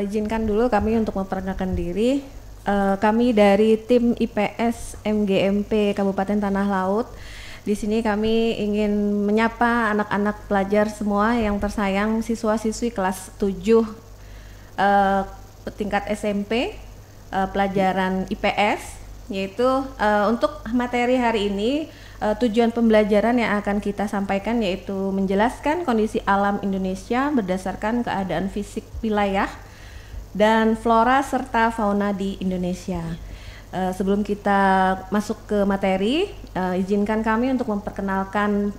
Izinkan dulu kami untuk memperkenalkan diri. Kami dari tim IPS MGMP Kabupaten Tanah Laut. Di sini kami ingin menyapa anak-anak pelajar semua yang tersayang, siswa-siswi kelas 7 tingkat SMP, pelajaran IPS, yaitu untuk materi hari ini tujuan pembelajaran yang akan kita sampaikan yaitu menjelaskan kondisi alam Indonesia berdasarkan keadaan fisik wilayah dan flora serta fauna di Indonesia. Sebelum kita masuk ke materi, izinkan kami untuk memperkenalkan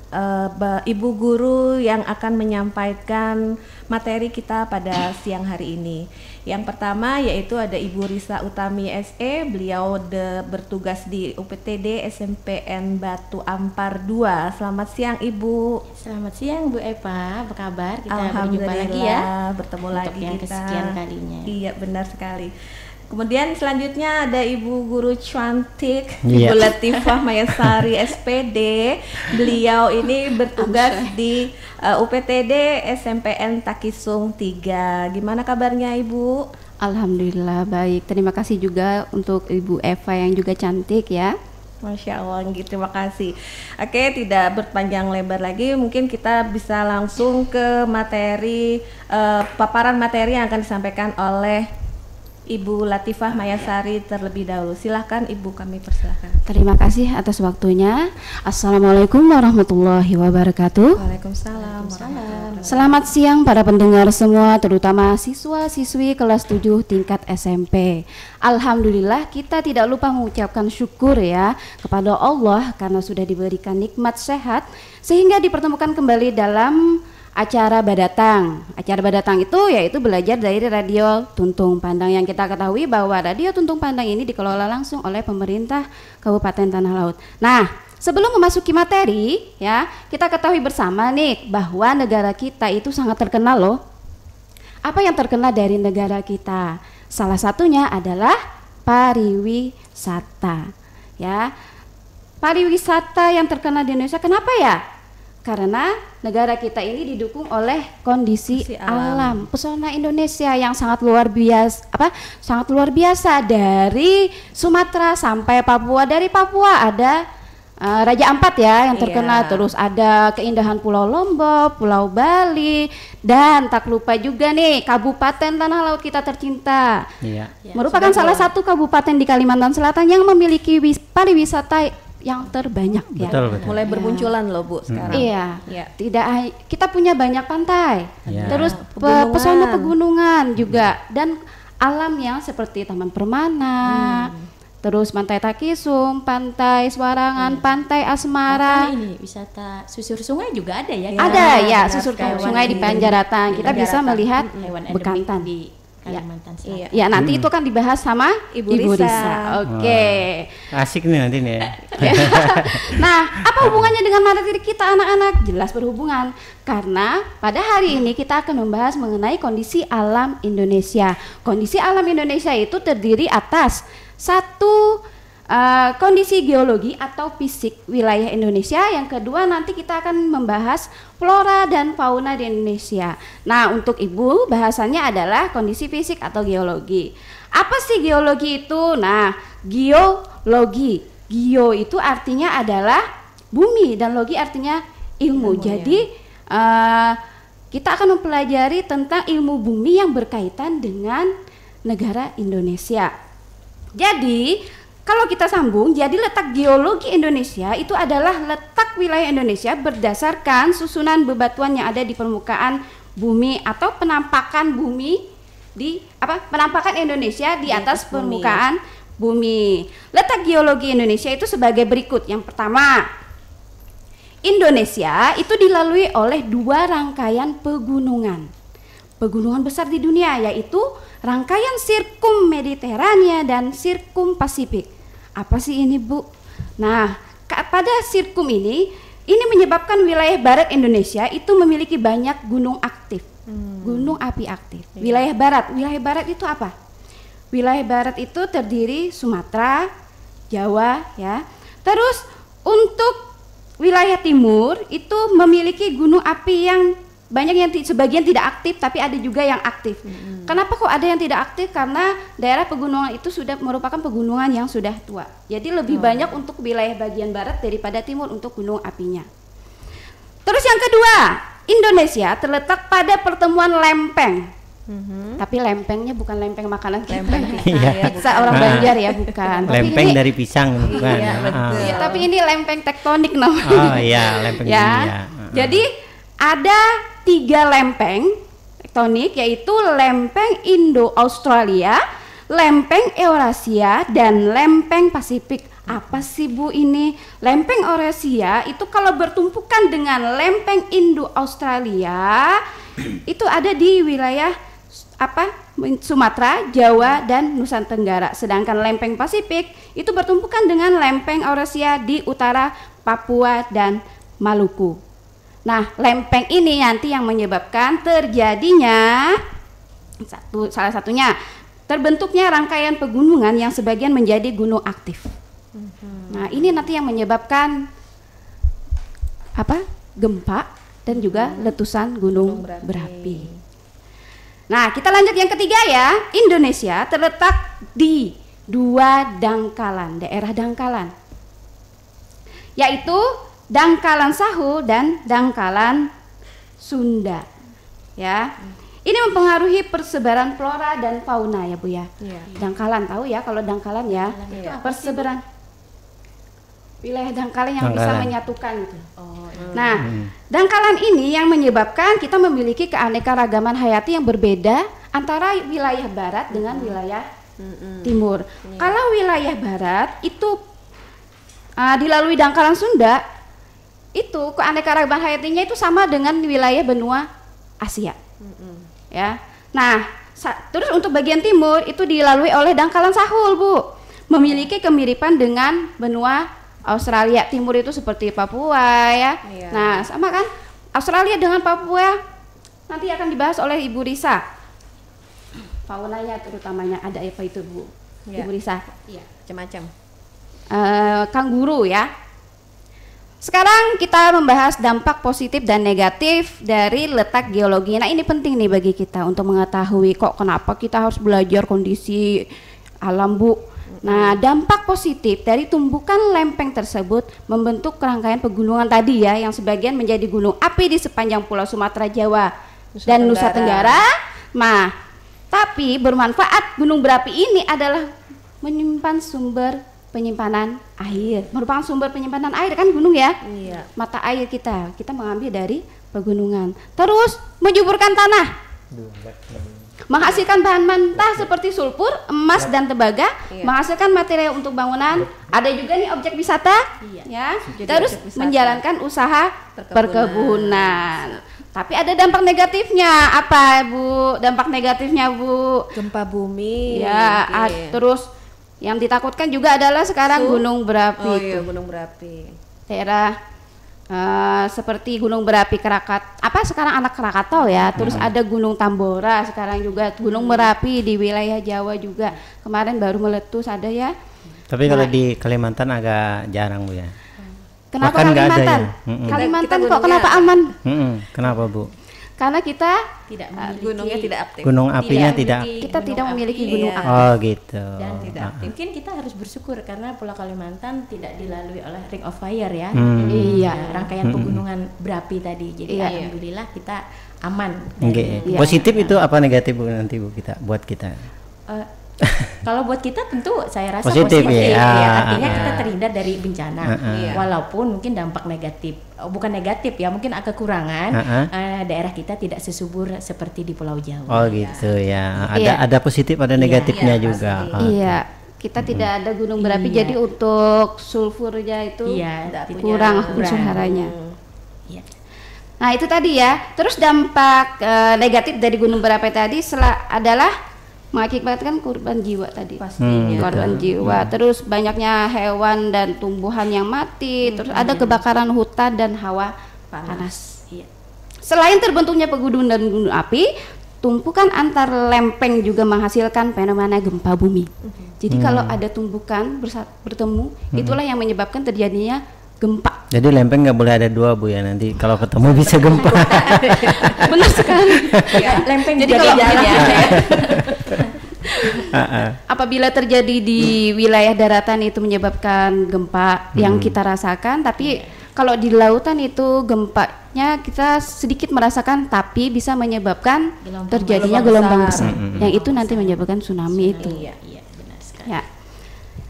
Ibu Guru yang akan menyampaikan materi kita pada siang hari ini. Yang pertama yaitu ada Ibu Risa Utami SE, beliau bertugas di UPTD SMPN Batu Ampar 2. Selamat siang Ibu. Selamat siang Bu Eva, apa kabar? Kita berjumpa lagi ya. Bertemu untuk lagi yang kita. kesekian kalinya. Iya, benar sekali. Kemudian selanjutnya ada Ibu Guru cantik, Ibu Latifah Mayasari SPD. Beliau ini bertugas di UPTD SMPN Takisung 3. Gimana kabarnya Ibu? Alhamdulillah baik. Terima kasih juga untuk Ibu Eva yang juga cantik ya. Masya Allah, gitu, terima kasih. Oke, tidak berpanjang lebar lagi, mungkin kita bisa langsung ke materi, paparan materi yang akan disampaikan oleh Ibu Latifah Mayasari terlebih dahulu. Silahkan Ibu, kami persilahkan. Terima kasih atas waktunya. Assalamualaikum warahmatullahi wabarakatuh. Waalaikumsalam warahmatullahi wabarakatuh. Selamat siang para pendengar semua, terutama siswa-siswi kelas 7 tingkat SMP. Alhamdulillah kita tidak lupa mengucapkan syukur ya kepada Allah karena sudah diberikan nikmat sehat sehingga dipertemukan kembali dalam acara Badatang. Acara Badatang itu yaitu belajar dari Radio Tuntung Pandang, yang kita ketahui bahwa Radio Tuntung Pandang ini dikelola langsung oleh pemerintah Kabupaten Tanah Laut. Nah, sebelum memasuki materi ya, kita ketahui bersama nih bahwa negara kita itu sangat terkenal loh. Apa yang terkenal dari negara kita? Salah satunya adalah pariwisata. Ya. Pariwisata yang terkenal di Indonesia kenapa ya? Karena negara kita ini didukung oleh kondisi alam, pesona Indonesia yang sangat luar biasa, sangat luar biasa, dari Sumatera sampai Papua. Dari Papua ada Raja Ampat ya yang terkenal, terus ada keindahan Pulau Lombok, Pulau Bali, dan tak lupa juga nih Kabupaten Tanah Laut kita tercinta. Merupakan salah satu kabupaten di Kalimantan Selatan yang memiliki pariwisata yang terbanyak ya. Betul. Mulai bermunculan loh Bu sekarang. Iya. Tidak, kita punya banyak pantai. Terus pesona pegunungan juga, dan alam yang seperti Taman Permana. Terus Pantai Takisung, Pantai Swarangan, Pantai Asmara. Bahkan ini wisata susur sungai juga ada ya. Ada ya, susur sungai di Panjaratan. Kita bisa melihat bekantan di Kalimantan Selatan. Ya, nanti itu kan dibahas sama Ibu Risa. Oke. Asik nih nanti nih ya. Nah, apa hubungannya dengan materi kita anak-anak? Jelas berhubungan, karena pada hari ini kita akan membahas mengenai kondisi alam Indonesia. Kondisi alam Indonesia itu terdiri atas satu, kondisi geologi atau fisik wilayah Indonesia. Yang kedua, nanti kita akan membahas flora dan fauna di Indonesia. Nah, untuk Ibu bahasannya adalah kondisi fisik atau geologi. Apa sih geologi itu? Nah, geologi, geo itu artinya adalah bumi dan logi artinya ilmu. Jadi kita akan mempelajari tentang ilmu bumi yang berkaitan dengan negara Indonesia. Jadi kalau kita sambung, jadi letak geologi Indonesia itu adalah letak wilayah Indonesia berdasarkan susunan bebatuan yang ada di permukaan bumi atau penampakan bumi penampakan Indonesia di atas permukaan bumi. Letak geologi Indonesia itu sebagai berikut. Yang pertama, Indonesia itu dilalui oleh 2 rangkaian pegunungan besar di dunia, yaitu rangkaian Sirkum Mediterania dan Sirkum Pasifik. Apa sih ini Bu? Nah, pada Sirkum ini menyebabkan wilayah barat Indonesia itu memiliki banyak gunung aktif, gunung api aktif. Wilayah barat itu apa? Wilayah barat itu terdiri Sumatera, Jawa ya. Terus untuk wilayah timur itu memiliki gunung api yang banyak yang sebagian tidak aktif, tapi ada juga yang aktif. Kenapa kok ada yang tidak aktif? Karena daerah pegunungan itu sudah merupakan pegunungan yang sudah tua. Jadi lebih banyak untuk wilayah bagian barat daripada timur untuk gunung apinya. Terus yang kedua, Indonesia terletak pada pertemuan lempeng. Tapi lempengnya bukan lempeng makanan kita. Pizza orang Banjar ya, bukan. Lempeng ini, dari pisang bukan. Iya, betul. ya, tapi ini lempeng tektonik namanya. Oh iya, lempeng ya. dunia. Jadi ada 3 lempeng tektonik, yaitu lempeng Indo-Australia, lempeng Eurasia, dan lempeng Pasifik. Apa sih Bu ini? Lempeng Eurasia itu kalau bertumpukan dengan lempeng Indo-Australia itu ada di wilayah Sumatera, Jawa, dan Nusantara Tenggara. Sedangkan lempeng Pasifik itu bertumpukan dengan lempeng Eurasia di utara Papua dan Maluku. Nah, lempeng ini nanti yang menyebabkan terjadinya salah satunya terbentuknya rangkaian pegunungan yang sebagian menjadi gunung aktif. Nah, ini nanti yang menyebabkan gempa dan juga letusan gunung berapi. Nah, kita lanjut yang ketiga ya. Indonesia terletak di 2 dangkalan, daerah dangkalan, yaitu Dangkalan Sahul dan Dangkalan Sunda. Ya. Ini mempengaruhi persebaran flora dan fauna ya Bu ya. Dangkalan tahu ya, kalau dangkalan ya. Persebaran wilayah dangkalan yang bisa menyatukan gitu. Nah, dangkalan ini yang menyebabkan kita memiliki keanekaragaman hayati yang berbeda antara wilayah barat dengan wilayah timur. Kalau wilayah barat itu dilalui dangkalan Sunda, itu keanekaragaman hayatinya itu sama dengan wilayah benua Asia. Ya. Nah, terus untuk bagian timur itu dilalui oleh dangkalan Sahul, Bu. Memiliki kemiripan dengan benua Australia. Timur itu seperti Papua ya. Nah, sama kan? Australia dengan Papua nanti akan dibahas oleh Ibu Risa. Faunanya terutamanya ada apa itu, Bu? Ibu Risa. Iya, macam-macam. Kanguru ya. Sekarang kita membahas dampak positif dan negatif dari letak geologi. Nah, ini penting nih bagi kita untuk mengetahui kok kenapa kita harus belajar kondisi alam, Bu. Nah, dampak positif dari tumbukan lempeng tersebut membentuk rangkaian pegunungan tadi ya, yang sebagian menjadi gunung api di sepanjang Pulau Sumatera, Jawa, dan Nusa Tenggara. Nah, tapi bermanfaat gunung berapi ini adalah menyimpan sumber penyimpanan air, merupakan sumber penyimpanan air kan gunung ya. Mata air kita mengambil dari pegunungan. Terus menyuburkan tanah, menghasilkan bahan mentah seperti sulfur, emas, dan tembaga, menghasilkan material untuk bangunan. Ada juga nih objek wisata, ya. Terus menjalankan usaha perkebunan. Tapi ada dampak negatifnya. Apa, Bu? Dampak negatifnya, Bu? Gempa bumi. Ya, terus yang ditakutkan juga adalah sekarang gunung berapi. Oh iya, gunung berapi. Daerah seperti gunung berapi sekarang anak Krakatau ya. Terus ada gunung Tambora sekarang juga, gunung berapi di wilayah Jawa juga. Kemarin baru meletus ada ya. Tapi kalau di Kalimantan agak jarang Bu ya. Kenapa Bahkan Kalimantan? Kalimantan kok kenapa aman? Kenapa Bu? Karena kita tidak memiliki gunungnya tidak aktif. Gunung apinya tidak. Kita tidak memiliki gunung aktif. Oh gitu. Dan tidak aktif. Mungkin kita harus bersyukur karena Pulau Kalimantan tidak dilalui oleh Ring of Fire ya. Iya. Rangkaian pegunungan berapi tadi. Jadi alhamdulillah kita aman. Positif itu apa negatif Bu nanti Bu buat kita? Kalau buat kita tentu saya rasa positif ya. Artinya kita terhindar dari bencana. Walaupun mungkin dampak negatif, bukan negatif ya, mungkin agak kekurangan. Daerah kita tidak sesubur seperti di Pulau Jawa. Oh gitu ya. Ada positif, ada negatifnya juga. Iya. Kita tidak ada gunung berapi, jadi untuk sulfurnya itu kurang unsur haranya. Nah itu tadi ya. Terus dampak negatif dari gunung berapi tadi adalah mengakibatkan korban jiwa tadi. Pastinya. Korban jiwa. Terus banyaknya hewan dan tumbuhan yang mati. Terus ada kebakaran hutan dan hawa panas. Selain terbentuknya pegunungan dan gunung api, tumpukan antar lempeng juga menghasilkan fenomena gempa bumi. Jadi kalau ada tumbukan bertemu, itulah yang menyebabkan terjadinya gempa. Jadi lempeng nggak boleh ada dua Bu ya, nanti kalau ketemu bisa gempa. Benar sekali. Lempeng Jadi jadi kalau jalan ya. Apabila terjadi di wilayah daratan itu menyebabkan gempa yang kita rasakan, tapi kalau di lautan itu gempanya kita sedikit merasakan, tapi bisa menyebabkan terjadinya gelombang besar, yang itu nanti menyebabkan tsunami itu. Iya, benar sekali. Ya.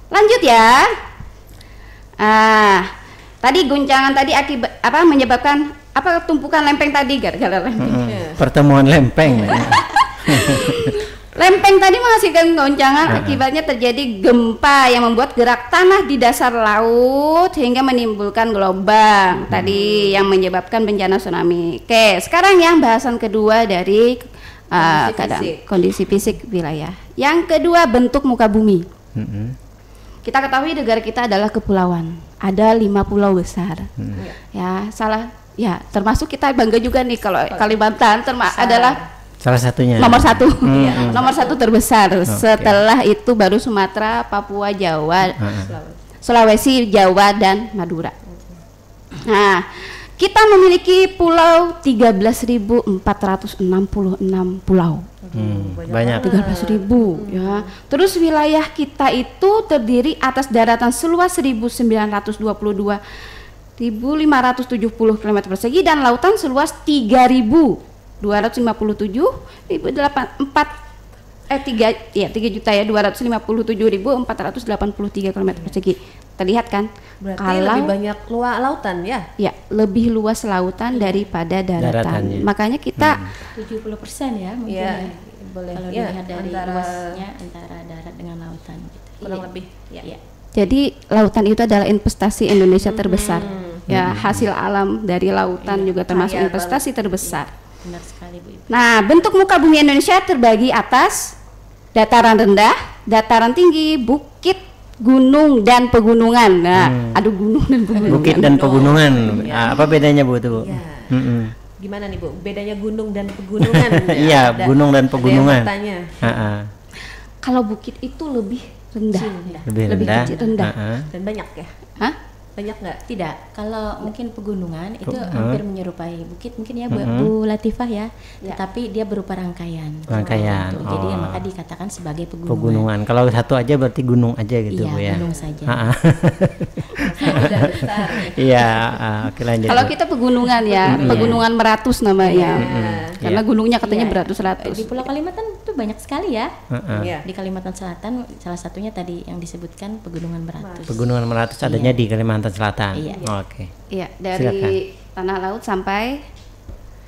Lanjut ya. Tadi guncangan tadi akibat apa menyebabkan apa tumpukan lempeng tadi gara-gara lempeng. Pertemuan lempeng. Lempeng tadi menghasilkan goncangan, akibatnya terjadi gempa yang membuat gerak tanah di dasar laut hingga menimbulkan gelombang tadi yang menyebabkan bencana tsunami. Oke, sekarang yang bahasan kedua dari kondisi fisik wilayah. Yang kedua, bentuk muka bumi. Kita ketahui negara kita adalah kepulauan. Ada 5 pulau besar. Ya, termasuk kita bangga juga nih kalau Kalimantan adalah salah satunya nomor 1. Nomor 1 terbesar. Setelah itu baru Sumatera, Papua, Jawa, Sulawesi, Jawa, dan Madura. Nah, kita memiliki pulau 13.466 pulau. Banyak. 13.000 ya. Terus wilayah kita itu terdiri atas daratan seluas 1.922.570 km persegi dan lautan seluas 3.257.483 km persegi. Terlihat kan? Berarti kalau lebih banyak luas lautan ya? Ya, lebih luas lautan daripada daratan. Makanya kita 70% ya mungkin ya, ya. Boleh Kalau ya, dilihat dari antara luasnya antara darat dengan lautan gitu. kurang lebih. Ya. jadi lautan itu adalah investasi Indonesia terbesar. Ya, hasil alam dari lautan juga termasuk kaya investasi terbesar. Benar sekali Bu Ibu. Nah, bentuk muka bumi Indonesia terbagi atas dataran rendah, dataran tinggi, bukit, gunung dan pegunungan. Nah, gunung dan pegunungan. Bukit dan pegunungan. Apa bedanya Bu tuh? Ya. Gimana nih Bu? Bedanya gunung dan pegunungan? Iya, gunung dan pegunungan. Ada yang bertanya. Kalau bukit itu lebih rendah. Lebih rendah. kecil, rendah. Dan banyak ya? Hah? Banyak nggak? Tidak, kalau mungkin pegunungan itu hampir menyerupai bukit mungkin ya Bu Latifah ya, tetapi dia berupa rangkaian. Rangkaian. Gitu. Jadi maka dikatakan sebagai pegunungan. Pegunungan. Kalau satu aja berarti gunung aja gitu Bu ya. Iya, gunung saja. Iya, oke lanjut. Kalau kita pegunungan ya, pegunungan Meratus namanya. Karena gunungnya katanya beratus-ratus. Di Pulau Kalimantan itu banyak sekali ya. Iya. Di Kalimantan Selatan salah satunya tadi yang disebutkan Pegunungan Meratus. Pegunungan Meratus adanya di Kalimantan Selatan. Iya. Oke. Iya, dari tanah laut sampai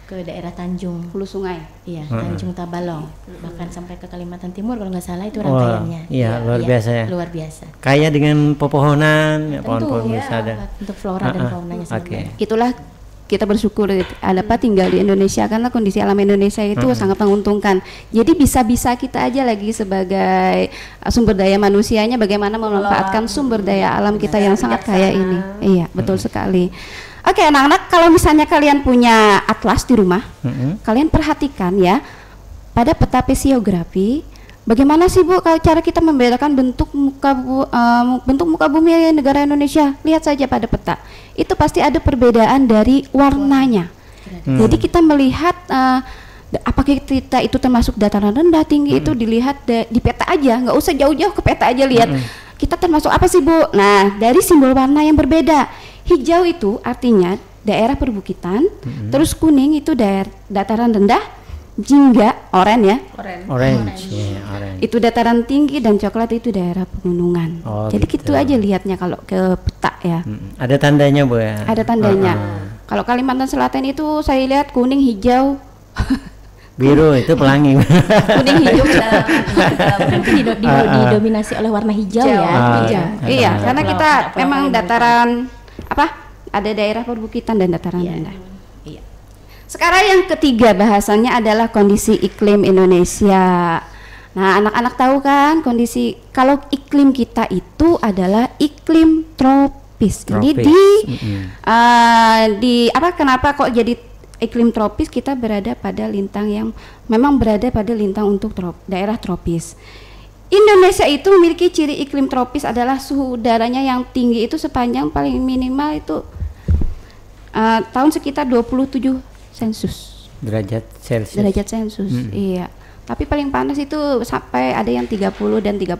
ke daerah Tanjung hulu sungai. Iya, Tanjung Tabalong, bahkan sampai ke Kalimantan Timur kalau nggak salah itu rangkaiannya. Iya, luar biasa ya. Luar biasa. Kaya dengan pepohonan, pohon-pohon ya, bisa ada. untuk flora dan faunanya sangat banyak. Itulah kita bersyukur ada tinggal di Indonesia karena kondisi alam Indonesia itu sangat menguntungkan. Jadi bisa-bisa kita aja lagi sebagai sumber daya manusianya bagaimana memanfaatkan sumber daya alam kita yang sangat kaya ini. Iya, betul sekali. Oke, anak-anak, kalau misalnya kalian punya atlas di rumah, kalian perhatikan ya pada peta fisiografi. Bagaimana sih Bu kalau cara kita membedakan bentuk muka bumi negara Indonesia? Lihat saja pada peta. Itu pasti ada perbedaan dari warnanya. Jadi kita melihat apakah kita itu termasuk dataran rendah, tinggi itu dilihat di peta aja, nggak usah jauh-jauh ke peta aja lihat. Kita termasuk apa sih Bu? Nah, dari simbol warna yang berbeda. Hijau itu artinya daerah perbukitan, terus kuning itu daerah dataran rendah, jingga, oranye ya. Orange. Yeah, orange. Itu dataran tinggi dan coklat itu daerah pegunungan. Jadi gitu aja lihatnya kalau ke peta ya. Ada tandanya Bu ya? Ada tandanya. Kalau Kalimantan Selatan itu saya lihat kuning, hijau, biru itu pelangi. kuning, hijau. Nanti didominasi oleh warna hijau ya. Hijau. Iya, karena kita memang dataran ada daerah perbukitan dan dataran rendah. Iya. Sekarang yang ketiga bahasannya adalah kondisi iklim Indonesia. Nah, anak-anak tahu kan kondisi kalau iklim kita itu adalah iklim tropis. Jadi kenapa kok jadi iklim tropis? Kita berada pada lintang yang memang berada pada lintang untuk daerah tropis. Indonesia itu memiliki ciri iklim tropis adalah suhu udaranya yang tinggi itu sepanjang paling minimal itu tahun sekitar 27 Celcius. Derajat Celcius. Derajat Celcius. Iya. Tapi paling panas itu sampai ada yang 30 dan 34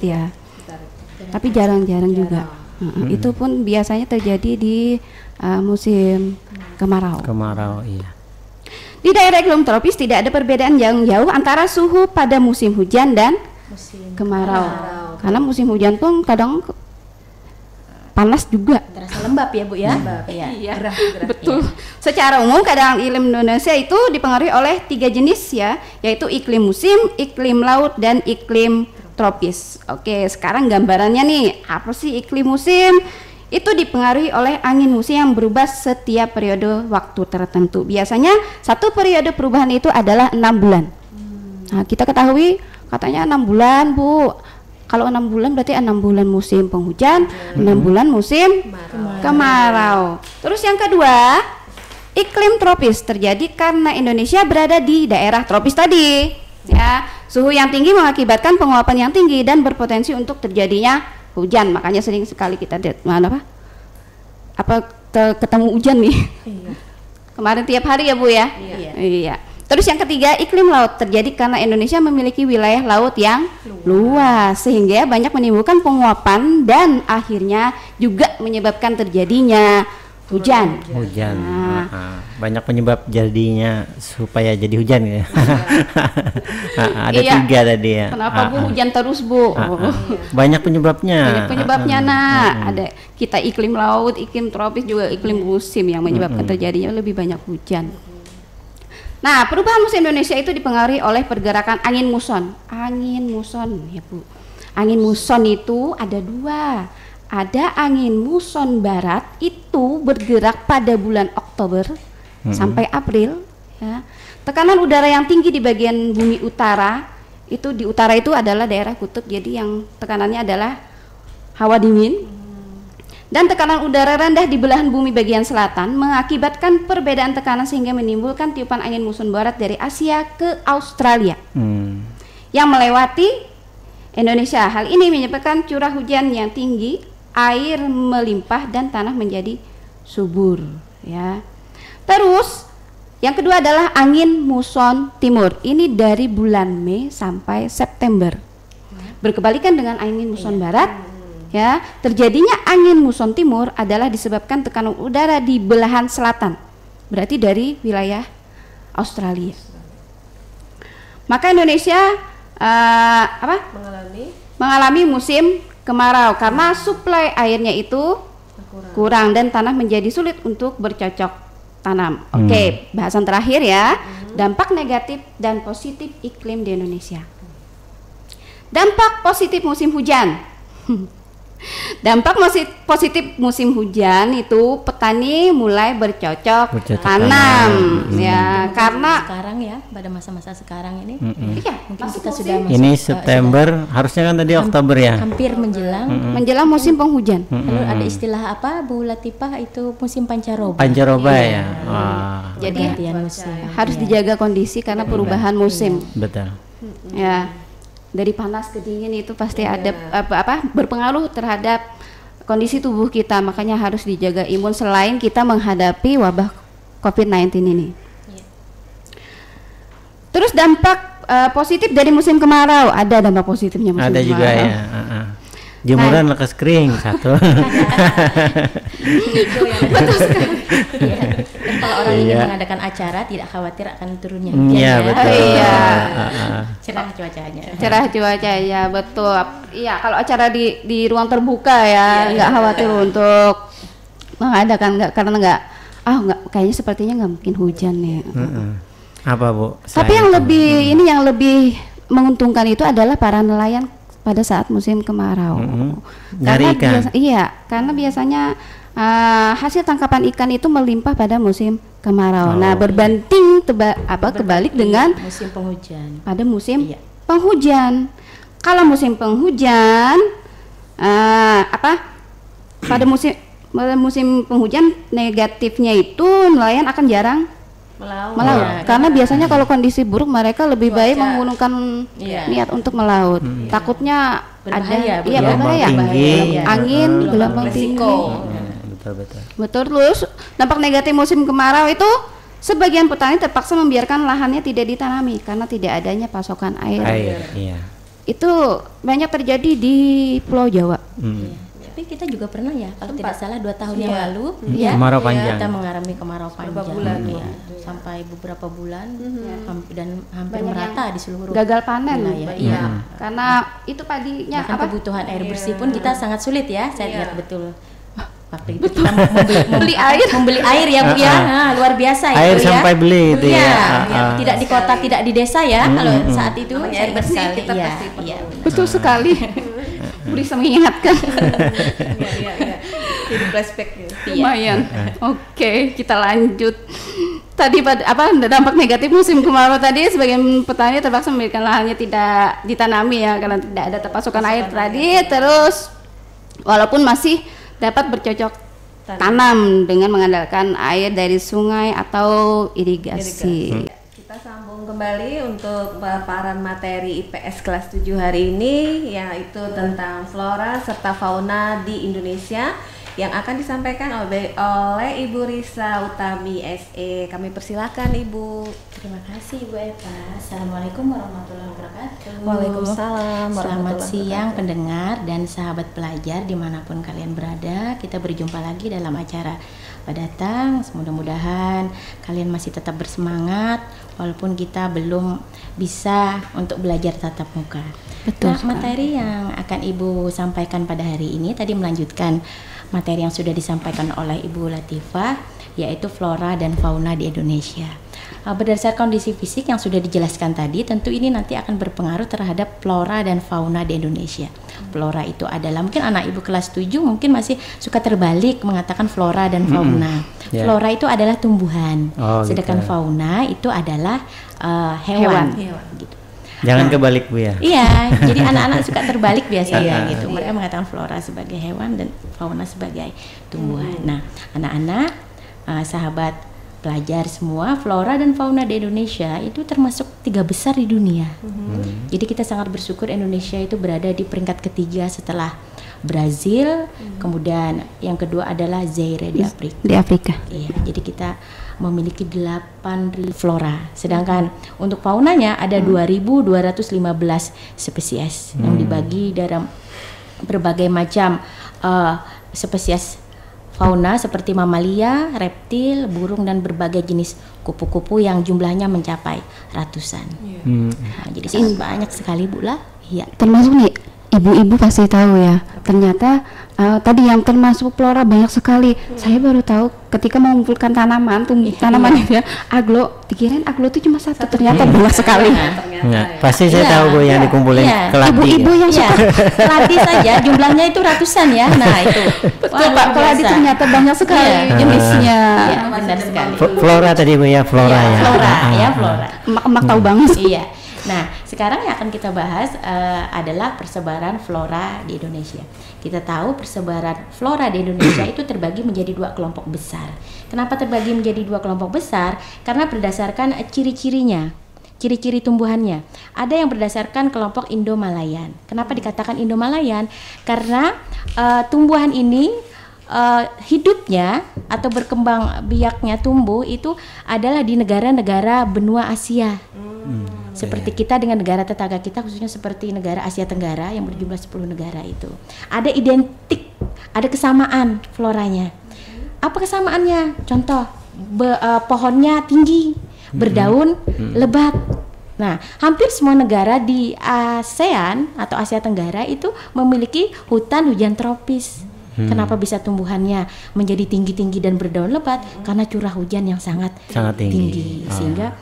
ya. Tapi jarang-jarang juga. Itu pun biasanya terjadi di musim kemarau. Kemarau, iya. Di daerah iklim tropis tidak ada perbedaan yang jauh antara suhu pada musim hujan dan musim kemarau. Karena musim hujan pun kadang panas juga. Terasa lembab ya Bu ya. Iya, betul. Secara umum keadaan iklim Indonesia itu dipengaruhi oleh 3 jenis ya, yaitu iklim musim, iklim laut, dan iklim tropis. Oke, sekarang gambarannya nih, apa sih iklim musim? Itu dipengaruhi oleh angin musim yang berubah setiap periode waktu tertentu. Biasanya satu periode perubahan itu adalah 6 bulan. Nah, kita ketahui katanya 6 bulan Bu. Kalau 6 bulan berarti 6 bulan musim penghujan, 6 bulan musim kemarau. Terus yang kedua, iklim tropis terjadi karena Indonesia berada di daerah tropis tadi. Ya, suhu yang tinggi mengakibatkan penguapan yang tinggi dan berpotensi untuk terjadinya hujan. Makanya sering sekali kita ketemu hujan nih. Iya. Kemarin tiap hari ya Bu ya. Iya. Terus yang ketiga, iklim laut terjadi karena Indonesia memiliki wilayah laut yang luas sehingga banyak menimbulkan penguapan dan akhirnya juga menyebabkan terjadinya hujan. Banyak penyebab jadinya supaya jadi hujan ya. Ada 3 tadi ya. Kenapa Bu hujan terus Bu? Banyak penyebabnya. Ada kita iklim laut, iklim tropis, juga iklim musim yang menyebabkan terjadinya lebih banyak hujan. Nah, perubahan musim Indonesia itu dipengaruhi oleh pergerakan angin muson. Angin muson ya Bu. Angin muson itu ada 2. Ada angin muson barat itu bergerak pada bulan Oktober sampai April ya. Tekanan udara yang tinggi di bagian bumi utara, itu di utara itu adalah daerah kutub, jadi yang tekanannya adalah hawa dingin. Dan tekanan udara rendah di belahan bumi bagian selatan mengakibatkan perbedaan tekanan sehingga menimbulkan tiupan angin muson barat dari Asia ke Australia yang melewati Indonesia. Hal ini menyebabkan curah hujan yang tinggi, air melimpah dan tanah menjadi subur ya. Terus yang kedua adalah angin muson timur. Ini dari bulan Mei sampai September. Berkebalikan dengan angin muson barat ya. Terjadinya angin muson timur adalah disebabkan tekanan udara di belahan selatan. Berarti dari wilayah Australia. Maka Indonesia mengalami musim kemarau karena suplai airnya itu kurang dan tanah menjadi sulit untuk bercocok tanam. Oke, bahasan terakhir ya. Dampak negatif dan positif iklim di Indonesia. Dampak positif musim hujan. Dampak positif musim hujan itu petani mulai bercocok tanam ya, karena sekarang ya pada masa-masa sekarang ini mungkin kita sudah masuk ini September, harusnya kan tadi Oktober ya, hampir menjelang musim penghujan. Lalu ada istilah apa Bu Latifah, itu musim pancaroba ya. Jadi harus dijaga kondisi karena perubahan musim. Betul ya. Dari panas ke dingin itu pasti ada berpengaruh terhadap kondisi tubuh kita, makanya harus dijaga imun selain kita menghadapi wabah COVID-19 ini. Terus dampak positif dari musim kemarau, ada dampak positifnya musim kemarau. Ada juga ya. Jemuran lekas kering satu. Betul sekali. Kalau orang ingin mengadakan acara tidak khawatir akan turunnya hujan. Iya betul. Cerah cuacanya. Cerah cuacanya, betul. Iya, kalau acara di ruang terbuka ya, nggak khawatir untuk mengadakan, karena kayaknya sepertinya nggak mungkin hujan nih. Apa Bu? Tapi yang lebih menguntungkan itu adalah para nelayan pada saat musim kemarau. Karena biasanya hasil tangkapan ikan itu melimpah pada musim kemarau. Nah, berbanding kebalik dengan musim penghujan. Pada musim penghujan. Kalau musim penghujan pada musim penghujan negatifnya itu nelayan akan jarang melaut. Karena biasanya kalau kondisi buruk mereka lebih baik menggunakan niat untuk melaut. Takutnya berbahaya, ada berbahaya, angin, gelombang tinggi. Betul. Terus dampak negatif musim kemarau itu sebagian petani terpaksa membiarkan lahannya tidak ditanami karena tidak adanya pasokan air. Itu banyak terjadi di Pulau Jawa. Tapi kita juga pernah ya, kalau tidak salah 2 tahun yang lalu kemarau panjang. Kita mengalami kemarau panjang sampai beberapa bulan dan hampir merata di seluruh gagal panen wilayah. Karena itu padinya bahkan kebutuhan air bersih pun kita sangat sulit ya. Saya lihat betul waktu itu kita membeli air ya Bu ya. Nah, luar biasa air itu sampai beli itu tidak di kota, tidak di desa ya. Kalau saat itu air bersih kita pasti betul sekali. Bisa mengingatkan. Jadi flashback lumayan. Oke, kita lanjut. Tadi dampak negatif musim kemarau tadi, sebagian petani terpaksa membiarkan lahannya tidak ditanami ya karena tidak ada pasokan air tadi. Terus walaupun masih dapat bercocok tanam dengan mengandalkan air dari sungai atau irigasi. Kita sambung kembali untuk paparan materi IPS kelas 7 hari ini, yaitu tentang flora serta fauna di Indonesia yang akan disampaikan oleh Ibu Risa Utami SE. Kami persilakan Ibu. Terima kasih Ibu Eva. Assalamualaikum warahmatullahi wabarakatuh. Waalaikumsalam. Selamat siang pendengar dan sahabat pelajar dimanapun kalian berada. Kita berjumpa lagi dalam acara Datang. Mudah-mudahan kalian masih tetap bersemangat walaupun kita belum bisa untuk belajar tatap muka. Betul. Materi yang akan Ibu sampaikan pada hari ini tadi melanjutkan materi yang sudah disampaikan oleh Ibu Latifah, yaitu flora dan fauna di Indonesia. Berdasarkan kondisi fisik yang sudah dijelaskan tadi, tentu ini nanti akan berpengaruh terhadap flora dan fauna di Indonesia. Flora itu adalah, mungkin anak Ibu kelas 7 mungkin masih suka terbalik mengatakan flora dan fauna. Flora itu adalah tumbuhan, sedangkan fauna itu adalah hewan. Gitu. Jangan kebalik Bu ya. Iya, jadi anak-anak suka terbalik biasanya gitu. Mereka mengatakan flora sebagai hewan dan fauna sebagai tumbuhan. Nah, anak-anak, sahabat pelajar semua, flora dan fauna di Indonesia itu termasuk 3 besar di dunia. Jadi kita sangat bersyukur Indonesia itu berada di peringkat ketiga setelah Brazil, kemudian yang kedua adalah Zaire di Afrika. Iya, jadi kita memiliki 8.000 flora, sedangkan untuk faunanya ada 2.215 spesies yang dibagi dalam berbagai macam spesies fauna seperti mamalia, reptil, burung dan berbagai jenis kupu-kupu yang jumlahnya mencapai ratusan. Nah, jadi sangat banyak sekali Bu lah. Iya. Termasuk nih ibu-ibu pasti tahu ya. Ternyata tadi yang termasuk flora banyak sekali. Saya baru tahu ketika mengumpulkan tanaman tanaman itu ya, aglo, dikirain aglo itu cuma satu, ternyata banyak sekali. Pasti saya tahu Bu yang dikumpulin keladi. Ibu-ibu yang suka keladi saja jumlahnya itu ratusan ya. Nah itu. Betul Pak, keladi ternyata banyak sekali jenisnya. Iya, benar sekali. Flora tadi Bu ya, flora ya. Flora. Emak-emak tahu banget. Iya. Nah, sekarang yang akan kita bahas adalah persebaran flora di Indonesia. Kita tahu persebaran flora di Indonesia itu terbagi menjadi 2 kelompok besar. Kenapa terbagi menjadi 2 kelompok besar? Karena berdasarkan ciri-cirinya, ciri-ciri tumbuhannya. Ada yang berdasarkan kelompok Indo-Malayan. Kenapa dikatakan Indo-Malayan? Karena tumbuhan ini hidupnya atau berkembang biaknya tumbuh itu adalah di negara-negara benua Asia. Seperti kita dengan negara tetangga kita, khususnya seperti negara Asia Tenggara yang berjumlah 10 negara itu. Ada identik, ada kesamaan floranya. Apa kesamaannya? Contoh, pohonnya tinggi, berdaun, lebat. Nah, hampir semua negara di ASEAN atau Asia Tenggara itu memiliki hutan hujan tropis. Kenapa bisa tumbuhannya menjadi tinggi-tinggi dan berdaun lebat? Karena curah hujan yang sangat tinggi. Sehingga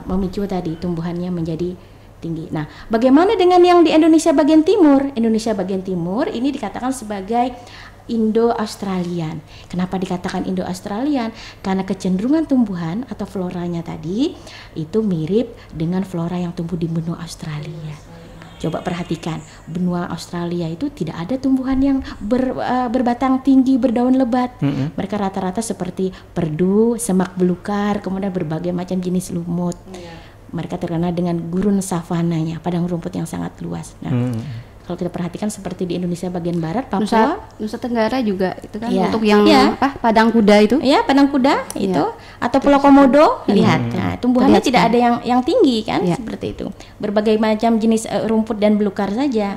memicu tadi tumbuhannya menjadi tinggi. Nah, bagaimana dengan yang di Indonesia bagian timur? Indonesia bagian timur ini dikatakan sebagai Indo-Australian. Kenapa dikatakan Indo-Australian? Karena kecenderungan tumbuhan atau floranya tadi itu mirip dengan flora yang tumbuh di benua Australia. Coba perhatikan, benua Australia itu tidak ada tumbuhan yang berbatang tinggi, berdaun lebat. Mereka rata-rata seperti perdu, semak belukar, kemudian berbagai macam jenis lumut. Mereka terkenal dengan gurun savananya, padang rumput yang sangat luas. Nah, kalau kita perhatikan seperti di Indonesia bagian barat, Papua, Nusa Tenggara juga itu kan Iya. untuk yang Iya. padang kuda itu. ya padang kuda itu, atau Pulau Komodo, lihat, nah tumbuhannya Lihat tidak ada yang tinggi kan, Iya. seperti itu. Berbagai macam jenis rumput dan belukar saja.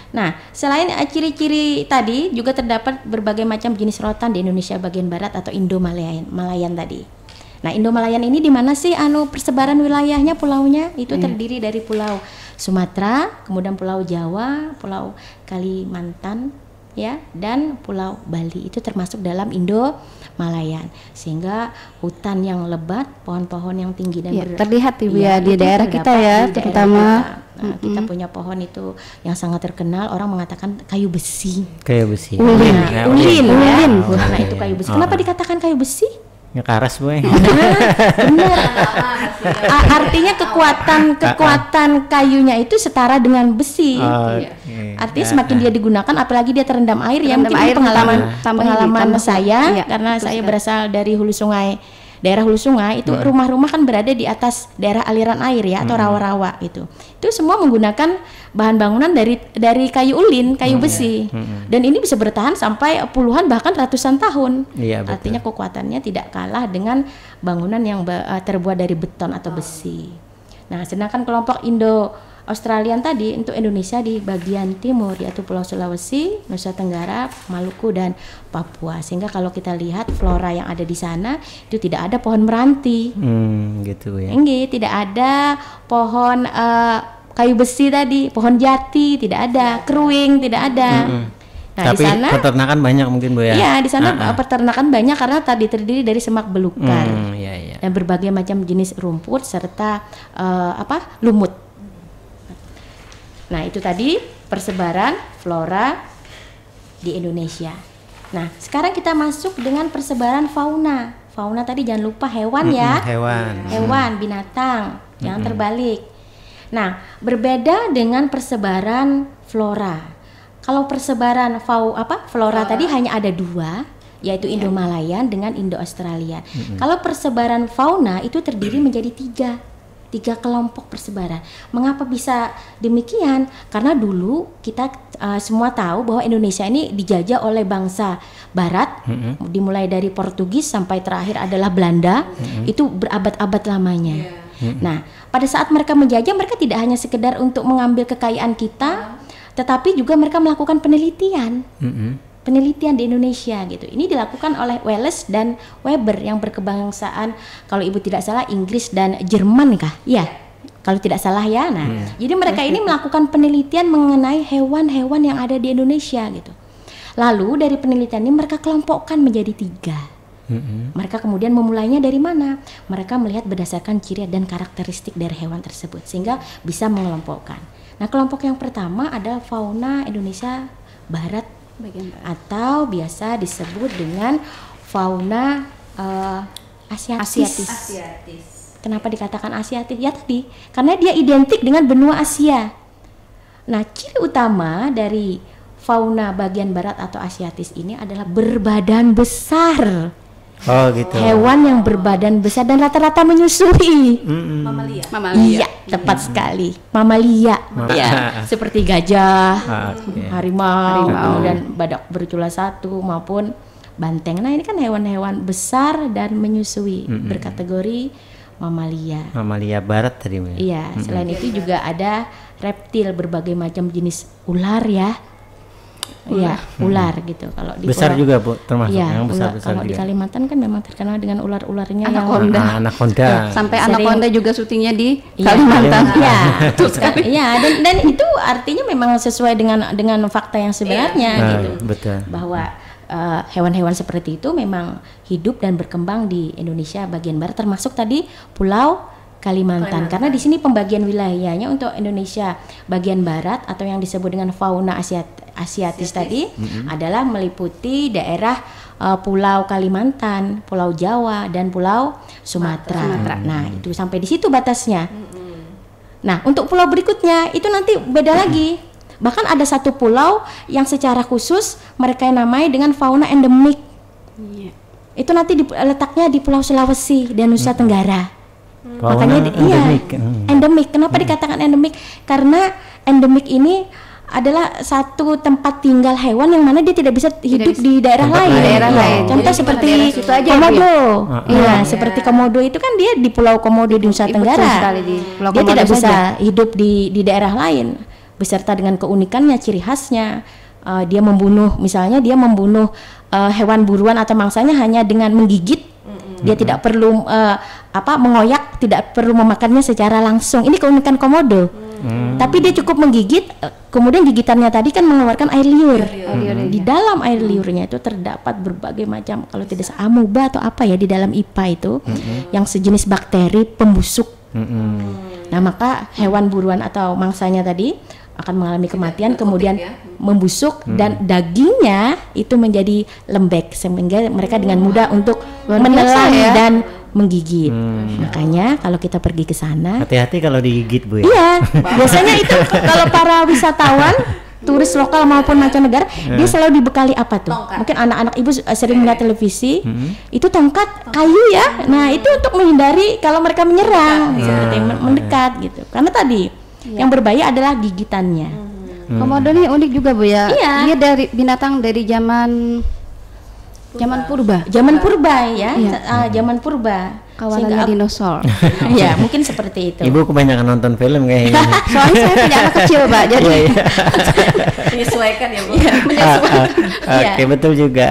Nah, selain ciri-ciri tadi juga terdapat berbagai macam jenis rotan di Indonesia bagian barat atau Indo-Malayan tadi. Nah, Indo-Malayan ini di mana sih persebaran wilayahnya, pulaunya? Itu terdiri dari Pulau Sumatera, kemudian Pulau Jawa, Pulau Kalimantan, ya, dan Pulau Bali. Itu termasuk dalam Indo-Malayan. Sehingga hutan yang lebat, pohon-pohon yang tinggi dan Ya, terlihat Ibu ya di itu daerah terdapat kita ya, di daerah terutama. kita. Nah, kita punya pohon itu yang sangat terkenal, orang mengatakan kayu besi. Kayak besi. Ulin. Ya, Ulin, ya. Oh, Nah, itu kayu besi. Kenapa dikatakan kayu besi? Ya karas boy. Benar. Artinya kekuatan kayunya itu setara dengan besi. Artinya semakin dia digunakan, apalagi dia terendam air, ya Terendam mungkin air, ini pengalaman tambah saya, iya, karena betul saya sekali. berasal dari daerah hulu sungai itu rumah-rumah kan berada di atas daerah aliran air ya, atau rawa-rawa itu semua menggunakan bahan bangunan dari kayu ulin, kayu besi, dan ini bisa bertahan sampai puluhan bahkan ratusan tahun. Iya, betul. Artinya kekuatannya tidak kalah dengan bangunan yang terbuat dari beton atau besi. Nah, sedangkan kelompok Indo-Australian tadi untuk Indonesia di bagian timur, yaitu Pulau Sulawesi, Nusa Tenggara, Maluku, dan Papua. Sehingga kalau kita lihat flora yang ada di sana itu tidak ada pohon meranti, Gitu ya. tidak ada pohon kayu besi tadi, pohon jati tidak ada, keruing tidak ada. Nah, Tapi di sana peternakan banyak mungkin Bu ya. iya, di sana peternakan banyak karena tadi terdiri dari semak belukar Iya. dan berbagai macam jenis rumput serta lumut. Nah, itu tadi persebaran flora di Indonesia. Nah, sekarang kita masuk dengan persebaran fauna. Fauna tadi jangan lupa hewan ya. Hewan. Binatang, jangan terbalik. Nah, berbeda dengan persebaran flora. Kalau persebaran flora tadi hanya ada 2, yaitu Indo-Malayan dengan Indo-Australian. Kalau persebaran fauna itu terdiri menjadi 3 kelompok persebaran. Mengapa bisa demikian? Karena dulu kita semua tahu bahwa Indonesia ini dijajah oleh bangsa Barat, dimulai dari Portugis sampai terakhir adalah Belanda, itu berabad-abad lamanya. Nah, pada saat mereka menjajah, mereka tidak hanya sekedar untuk mengambil kekayaan kita, tetapi juga mereka melakukan penelitian. Penelitian di Indonesia gitu. Ini dilakukan oleh Wallace dan Weber yang berkebangsaan, kalau Ibu tidak salah, Inggris dan Jerman kah? Iya. Kalau tidak salah ya. Nah, jadi mereka ini melakukan penelitian mengenai hewan-hewan yang ada di Indonesia gitu. Lalu dari penelitian ini mereka kelompokkan menjadi 3. Mereka kemudian memulainya dari mana? Mereka melihat berdasarkan ciri dan karakteristik dari hewan tersebut sehingga bisa mengelompokkan. Nah, kelompok yang pertama adalah fauna Indonesia Barat atau biasa disebut dengan fauna Asiatis. Kenapa dikatakan Asiatis? Ya tadi, karena dia identik dengan benua Asia. Nah, ciri utama dari fauna bagian barat atau Asiatis ini adalah berbadan besar. Oh gitu. Hewan yang berbadan besar dan rata-rata menyusui. Mamalia. Iya, tepat sekali. Mamalia. Ya, seperti gajah, harimau, kemudian badak bercula 1 maupun banteng. Nah, ini kan hewan-hewan besar dan menyusui, berkategori mamalia. Mamalia barat tadi. Iya, selain itu juga ada reptil, berbagai macam jenis ular ya. Iya, ular gitu. Kalau di besar juga Bu, termasuk iya, yang besar-besar kalau di juga. Kalimantan kan memang terkenal dengan ular-ularnya yang Anaconda. Sampai Sering. anaconda juga syutingnya di Iya, Kalimantan. Iya, betul sekali. Iya, dan itu artinya memang sesuai dengan fakta yang sebenarnya gitu. Betul. Bahwa hewan-hewan seperti itu memang hidup dan berkembang di Indonesia bagian barat, termasuk tadi Pulau Kalimantan. Karena di sini pembagian wilayahnya untuk Indonesia bagian barat atau yang disebut dengan fauna Asiatis tadi adalah meliputi daerah Pulau Kalimantan, Pulau Jawa, dan Pulau Sumatera. Nah, itu sampai di situ batasnya. Nah, untuk pulau berikutnya itu nanti beda lagi. Bahkan ada satu pulau yang secara khusus mereka namai dengan fauna endemik. Itu nanti letaknya di Pulau Sulawesi dan Nusa Tenggara. Makanya endemik. Endemik. Kenapa dikatakan endemik? Karena endemik ini adalah satu tempat tinggal hewan yang mana dia tidak bisa hidup di daerah lain. Contoh seperti komodo. Seperti komodo itu kan dia di Pulau Komodo di Nusa Tenggara. Dia tidak bisa hidup di daerah lain. Beserta dengan keunikannya, ciri khasnya. Dia membunuh hewan buruan atau mangsanya hanya dengan menggigit. Dia tidak perlu mengoyak, tidak perlu memakannya secara langsung. Ini keunikan komodo. Tapi dia cukup menggigit, kemudian gigitannya tadi kan mengeluarkan air liur. Di dalam air liurnya itu terdapat berbagai macam, kalau tidak salah amuba atau apa ya di dalam IPA itu, yang sejenis bakteri pembusuk. Nah, maka hewan buruan atau mangsanya tadi akan mengalami kematian, kemudian membusuk dan dagingnya itu menjadi lembek sehingga mereka dengan mudah untuk menelan dan menggigit. Makanya kalau kita pergi ke sana, hati-hati kalau digigit, Bu ya. Iya, biasanya itu kalau para wisatawan, turis lokal maupun mancanegara, dia selalu dibekali apa tuh? Mungkin anak-anak ibu sering melihat televisi, itu tongkat kayu ya. Nah, itu untuk menghindari kalau mereka menyerang, seperti mendekat gitu. Karena tadi yang berbahaya adalah gigitannya. Komodo ini unik juga, Bu ya. Iya. Dia dari binatang dari zaman purba. Zaman purba ya, zaman purba. Kawanannya dinosaur. Ya, mungkin seperti itu. Ibu kebanyakan nonton film kayaknya. Soalnya saya punya anak kecil, Pak. Jadi menyesuaikan ya, Bu. Oke, betul juga.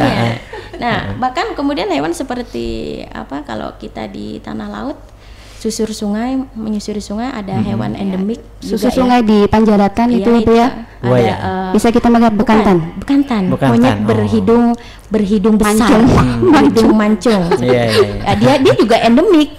Nah, bahkan kemudian hewan seperti apa kalau kita di tanah laut, menyusuri sungai ada hewan endemik susur juga sungai di Panjarakan itu Bu ya. Ada bisa kita melihat bekantan. Monyet berhidung besar, berhidung mancung. Dia juga endemik.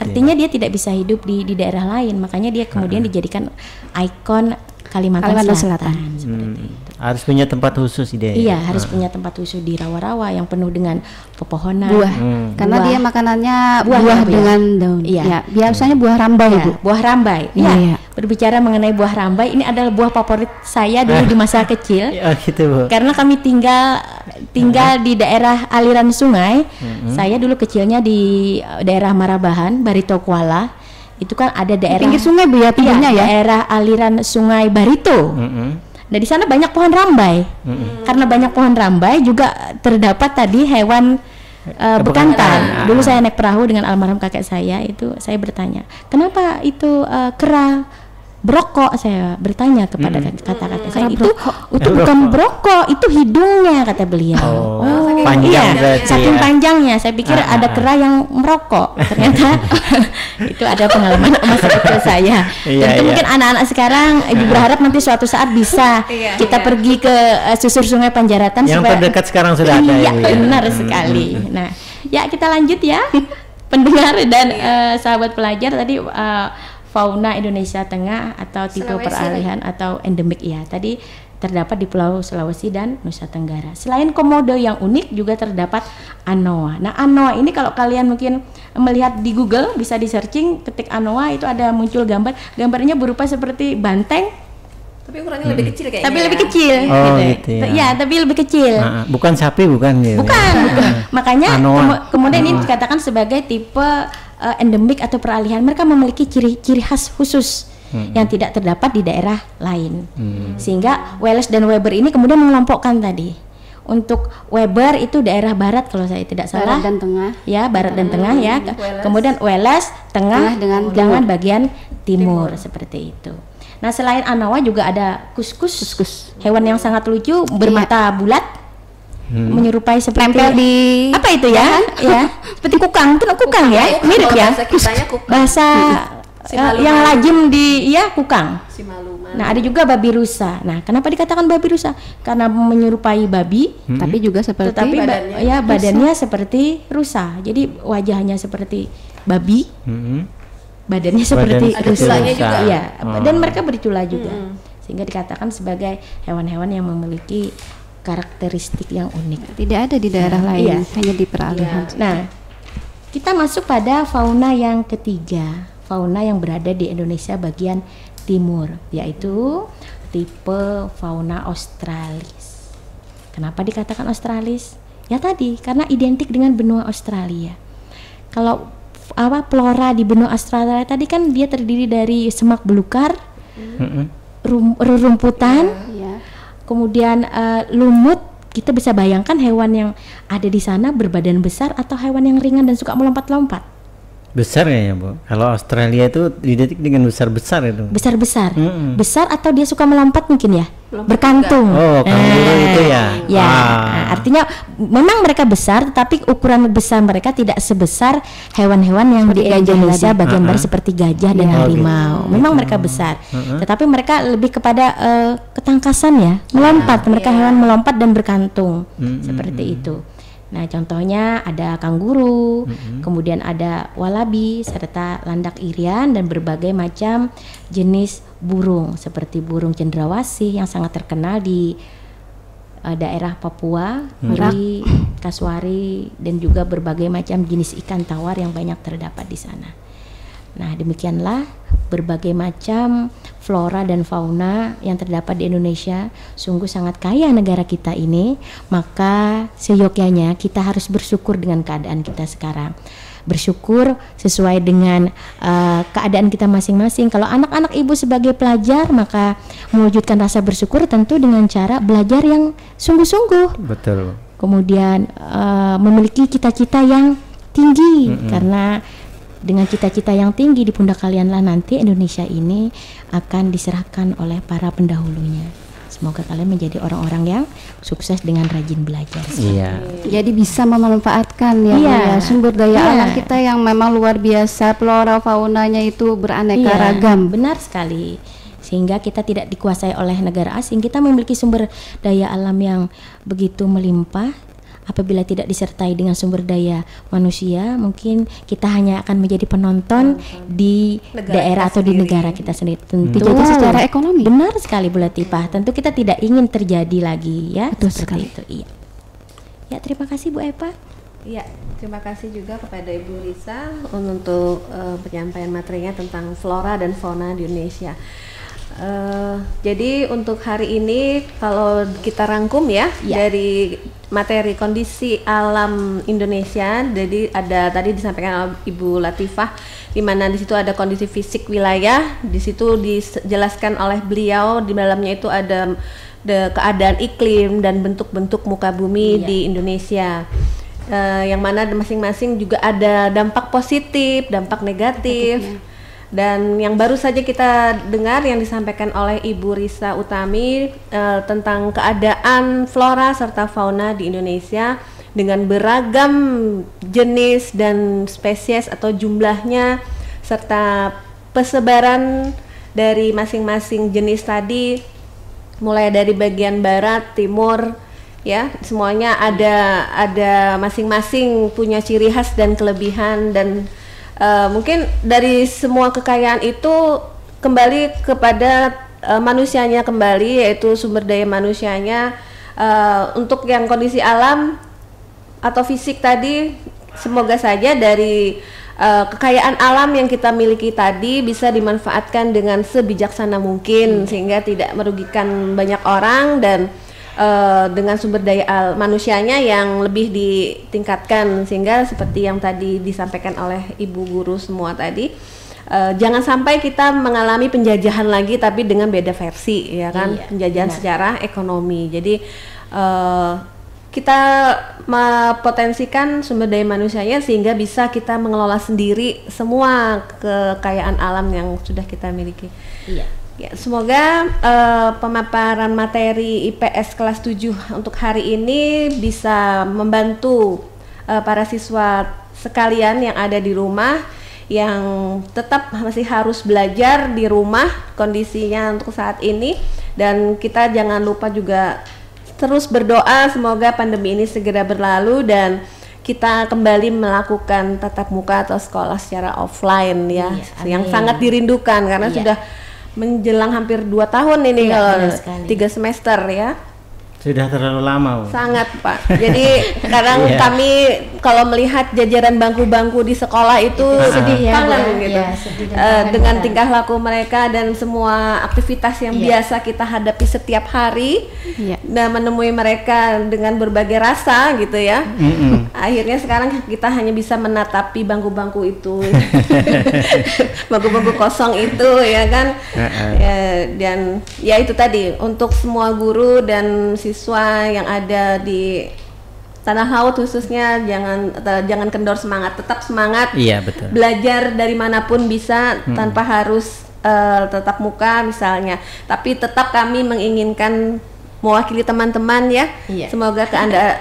Artinya dia tidak bisa hidup di daerah lain, makanya dia kemudian dijadikan ikon Kalimantan Selatan. Seperti itu. Harus punya tempat khusus dia. Iya, harus punya tempat khusus di rawa-rawa yang penuh dengan pepohonan. Buah. Karena dia makanannya buah dengan daun. Iya. Biasanya buah rambai, Bu. Buah rambai. Iya. Berbicara mengenai buah rambai, ini adalah buah favorit saya dulu di masa kecil. Gitu, Bu. Karena kami tinggal di daerah aliran sungai. Saya dulu kecilnya di daerah Marabahan, Barito Kuala. Itu kan ada daerah pinggir sungai, Bu ya, pinggirnya ya. Daerah aliran sungai Barito. Nah, di sana banyak pohon rambai. Karena banyak pohon rambai juga terdapat tadi hewan bekantan. Dulu saya naik perahu dengan almarhum kakek saya, itu saya bertanya, kenapa itu kera brokok? Saya bertanya kepada kakek saya, itu bukan brokok, itu hidungnya, kata beliau. Panjang berarti saking ya. panjangnya, saya pikir ada kera yang merokok. Ternyata itu ada pengalaman masa kecil saya. Tentu mungkin anak-anak sekarang ibu berharap nanti suatu saat bisa kita pergi ke susur sungai Panjaratan yang supaya terdekat sekarang sudah ada. Iya, benar sekali. Nah, ya kita lanjut ya pendengar dan sahabat pelajar tadi. Fauna Indonesia Tengah atau tipe peralihan atau endemik ya tadi terdapat di Pulau Sulawesi dan Nusa Tenggara. Selain komodo yang unik juga terdapat anoa. Nah, anoa ini kalau kalian mungkin melihat di Google bisa di searching, ketik anoa itu ada muncul gambarnya berupa seperti banteng. Tapi ukurannya lebih kecil kayaknya. Tapi lebih kecil. Gitu ya. Ya, tapi lebih kecil. Bukan sapi, bukan gitu. Bukan. Makanya kemudian ini dikatakan sebagai tipe endemik atau peralihan. Mereka memiliki ciri khas khusus yang tidak terdapat di daerah lain. Sehingga Wallace dan Weber ini kemudian mengelompokkan tadi. Untuk Weber itu daerah barat kalau saya tidak salah. Barat dan tengah. Ya, barat dan tengah ya. Kemudian Wallace tengah dengan bagian timur seperti itu. Nah, selain anoa juga ada kuskus. Hewan yang sangat lucu, bermata bulat. Menyerupai seperti nempel di apa itu ya? Ya, seperti kukang, itu kukang ya, mirip ya. Bahasa yang lazim di kukang. Nah, ada juga babi rusa. Nah, kenapa dikatakan babi rusa? Karena menyerupai babi, tapi juga seperti badannya seperti rusa. Jadi wajahnya seperti babi. Badannya seperti rusa juga. Iya, dan mereka bercula juga. Sehingga dikatakan sebagai hewan-hewan yang memiliki karakteristik yang unik. Tidak ada di daerah lain, hanya di peralihan. Nah, kita masuk pada fauna yang ketiga. fauna yang berada di Indonesia bagian timur, yaitu tipe fauna australis. Kenapa dikatakan australis? Ya tadi, karena identik dengan benua Australia. Kalau flora di benua Australia tadi kan dia terdiri dari semak belukar, rerumputan, kemudian lumut. Kita bisa bayangkan hewan yang ada di sana berbadan besar atau hewan yang ringan dan suka melompat-lompat. Besar kayaknya, Bu. Kalau Australia itu identik dengan besar-besar itu. Besar-besar. Besar atau dia suka melompat mungkin ya? Berkantung. Oh, kanguru itu ya. Ya, artinya memang mereka besar, tetapi ukuran besar mereka tidak sebesar hewan-hewan yang di Indonesia bagian barat seperti gajah dan harimau. Memang mereka besar, tetapi mereka lebih kepada ketangkasan ya, melompat. Mereka hewan melompat dan berkantung, seperti itu. Nah, contohnya ada kanguru, kemudian ada walabi, serta landak irian dan berbagai macam jenis burung seperti burung cendrawasih yang sangat terkenal di daerah Papua, Merak, Kasuari, dan juga berbagai macam jenis ikan tawar yang banyak terdapat di sana. Nah, demikianlah berbagai macam flora dan fauna yang terdapat di Indonesia. Sungguh sangat kaya negara kita ini, maka seyogyanya kita harus bersyukur dengan keadaan kita sekarang. Bersyukur sesuai dengan keadaan kita masing-masing. Kalau anak-anak ibu sebagai pelajar, maka mewujudkan rasa bersyukur tentu dengan cara belajar yang sungguh-sungguh. Betul. Kemudian memiliki cita-cita yang tinggi, karena dengan cita-cita yang tinggi di pundak kalianlah nanti Indonesia ini akan diserahkan oleh para pendahulunya. Semoga kalian menjadi orang-orang yang sukses dengan rajin belajar. Iya. Jadi bisa memanfaatkan ya sumber daya alam kita yang memang luar biasa, flora faunanya itu beraneka ragam. Benar sekali. Sehingga kita tidak dikuasai oleh negara asing, kita memiliki sumber daya alam yang begitu melimpah. Apabila tidak disertai dengan sumber daya manusia, mungkin kita hanya akan menjadi penonton di daerah atau di negara kita sendiri. Tentu secara ekonomi. Benar sekali Bu Latifah. Tentu kita tidak ingin terjadi lagi ya. Betul seperti sekali. itu. Iya. Ya, terima kasih Bu Epa. Iya, terima kasih juga kepada Ibu Risa untuk penyampaian materinya tentang flora dan fauna di Indonesia. Jadi untuk hari ini kalau kita rangkum dari materi kondisi alam Indonesia, jadi ada tadi disampaikan oleh Ibu Latifah, di mana di situ ada kondisi fisik wilayah, di situ dijelaskan oleh beliau di dalamnya itu ada keadaan iklim dan bentuk-bentuk muka bumi di Indonesia. Yang mana masing-masing juga ada dampak positif, dampak negatif. Dan yang baru saja kita dengar yang disampaikan oleh Ibu Risa Utami tentang keadaan flora serta fauna di Indonesia dengan beragam jenis dan spesies atau jumlahnya serta persebaran dari masing-masing jenis tadi, mulai dari bagian barat, timur, ya semuanya ada masing-masing punya ciri khas dan kelebihan, dan mungkin dari semua kekayaan itu kembali kepada manusianya kembali, yaitu sumber daya manusianya. Untuk yang kondisi alam atau fisik tadi, semoga saja dari kekayaan alam yang kita miliki tadi bisa dimanfaatkan dengan sebijaksana mungkin sehingga tidak merugikan banyak orang, dan dengan sumber daya manusianya yang lebih ditingkatkan, sehingga seperti yang tadi disampaikan oleh Ibu Guru semua tadi, jangan sampai kita mengalami penjajahan lagi tapi dengan beda versi, ya kan, penjajahan secara ekonomi. Jadi kita mempotensikan sumber daya manusianya sehingga bisa kita mengelola sendiri semua kekayaan alam yang sudah kita miliki. Ya, semoga pemaparan materi IPS kelas 7 untuk hari ini bisa membantu para siswa sekalian yang ada di rumah, yang tetap masih harus belajar di rumah kondisinya untuk saat ini, dan kita jangan lupa juga terus berdoa semoga pandemi ini segera berlalu dan kita kembali melakukan tatap muka atau sekolah secara offline ya, yang sangat dirindukan karena sudah menjelang hampir 2 tahun ini kalau 3 semester ya. Sudah terlalu lama, Bu. Sangat, Pak. Jadi sekarang Iya. kami kalau melihat jajaran bangku-bangku di sekolah itu Sedih ya, kangen Bu, ya. gitu. Iya, sedih dan kangen Dengan benar. tingkah laku mereka dan semua aktivitas yang Iya. biasa kita hadapi setiap hari. Iya. Dan menemui mereka dengan berbagai rasa gitu ya. Mm-mm. Akhirnya sekarang kita hanya bisa menatapi bangku-bangku itu. Bangku-bangku kosong itu ya kan. Ya, dan ya itu tadi untuk semua guru dan siswa yang ada di Tanah Laut khususnya jangan kendor semangat, tetap semangat. Iya, betul. Belajar dari manapun bisa tanpa harus tetap muka misalnya. Tapi tetap kami menginginkan mewakili teman-teman ya. Iya. Semoga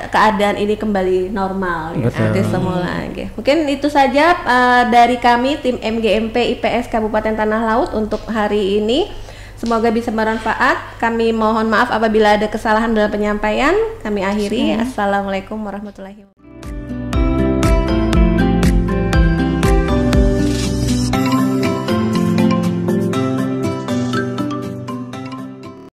keadaan ini kembali normal ya, Betul. seperti semula. Oke. Mungkin itu saja dari kami tim MGMP IPS Kabupaten Tanah Laut untuk hari ini. Semoga bisa bermanfaat. Kami mohon maaf apabila ada kesalahan dalam penyampaian. Kami akhiri. Assalamualaikum warahmatullahi wabarakatuh.